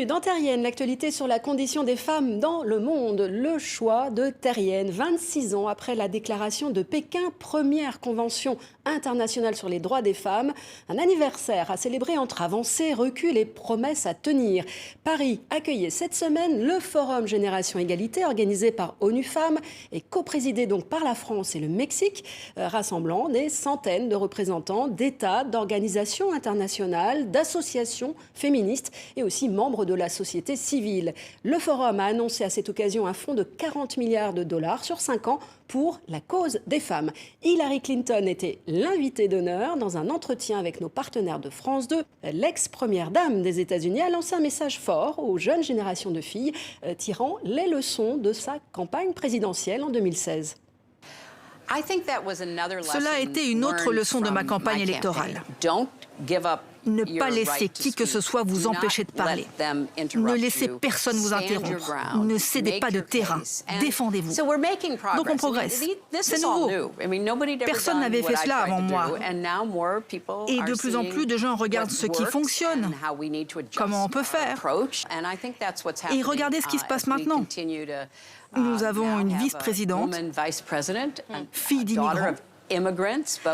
bienvenue dans Terrienne. L'actualité sur la condition des femmes dans le monde. Le choix de Terrienne, 26 ans après la déclaration de Pékin, première convention internationale sur les droits des femmes. Un anniversaire à célébrer entre avancées, reculs et promesses à tenir. Paris accueillait cette semaine le Forum Génération Égalité organisé par ONU Femmes et coprésidé donc par la France et le Mexique, rassemblant des centaines de représentants d'États, d'organisations internationales, d'associations féministes et aussi membres de la société civile. Le Forum a annoncé à cette occasion un fonds de 40 milliards de dollars sur 5 ans pour la cause des femmes. Hillary Clinton était l'invitée d'honneur dans un entretien avec nos partenaires de France 2. L'ex-première dame des États-Unis a lancé un message fort aux jeunes générations de filles, tirant les leçons de sa campagne présidentielle en 2016. Cela a été une autre leçon de ma campagne électorale. Ne pas laisser qui que ce soit vous empêcher de parler. Ne laissez personne vous interrompre. Ne cédez pas de terrain. Défendez-vous. Donc on progresse. C'est nouveau. Personne n'avait fait cela avant moi. Et de plus en plus de gens regardent ce qui fonctionne, comment on peut faire. Et regardez ce qui se passe maintenant. Nous avons une vice-présidente, fille d'immigrants.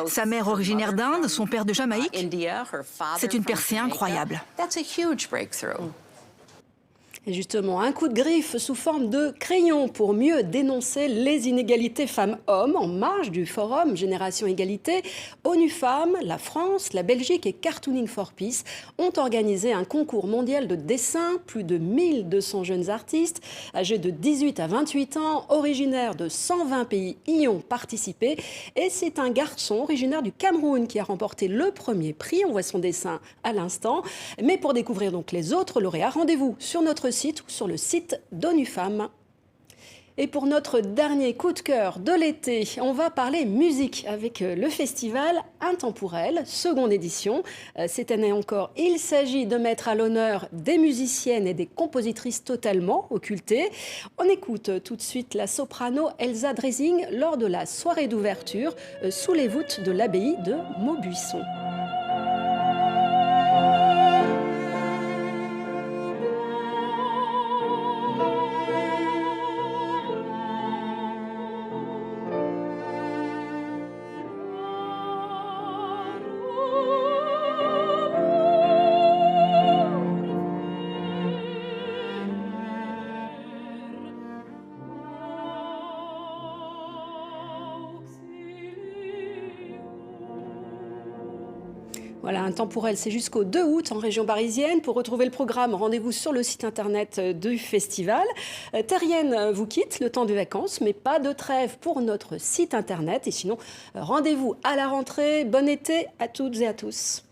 Sa mère originaire d'Inde, son père de Jamaïque. C'est une percée incroyable. Et justement, un coup de griffe sous forme de crayon pour mieux dénoncer les inégalités femmes-hommes en marge du Forum Génération Égalité. ONU Femmes, la France, la Belgique et Cartooning for Peace ont organisé un concours mondial de dessin. Plus de 1200 jeunes artistes âgés de 18 à 28 ans, originaires de 120 pays, y ont participé. Et c'est un garçon originaire du Cameroun qui a remporté le premier prix. On voit son dessin à l'instant. Mais pour découvrir donc les autres lauréats, rendez-vous sur notre site ou sur le site d'ONU Femmes. Et pour notre dernier coup de cœur de l'été, on va parler musique avec le festival Intemporel, seconde édition. Cette année encore, il s'agit de mettre à l'honneur des musiciennes et des compositrices totalement occultées. On écoute tout de suite la soprano Elsa Dressing lors de la soirée d'ouverture sous les voûtes de l'abbaye de Maubuisson. Voilà, Intemporel, c'est jusqu'au 2 août en région parisienne. Pour retrouver le programme, rendez-vous sur le site internet du festival. Terrienne vous quitte le temps des vacances, mais pas de trêve pour notre site internet. Et sinon, rendez-vous à la rentrée. Bon été à toutes et à tous.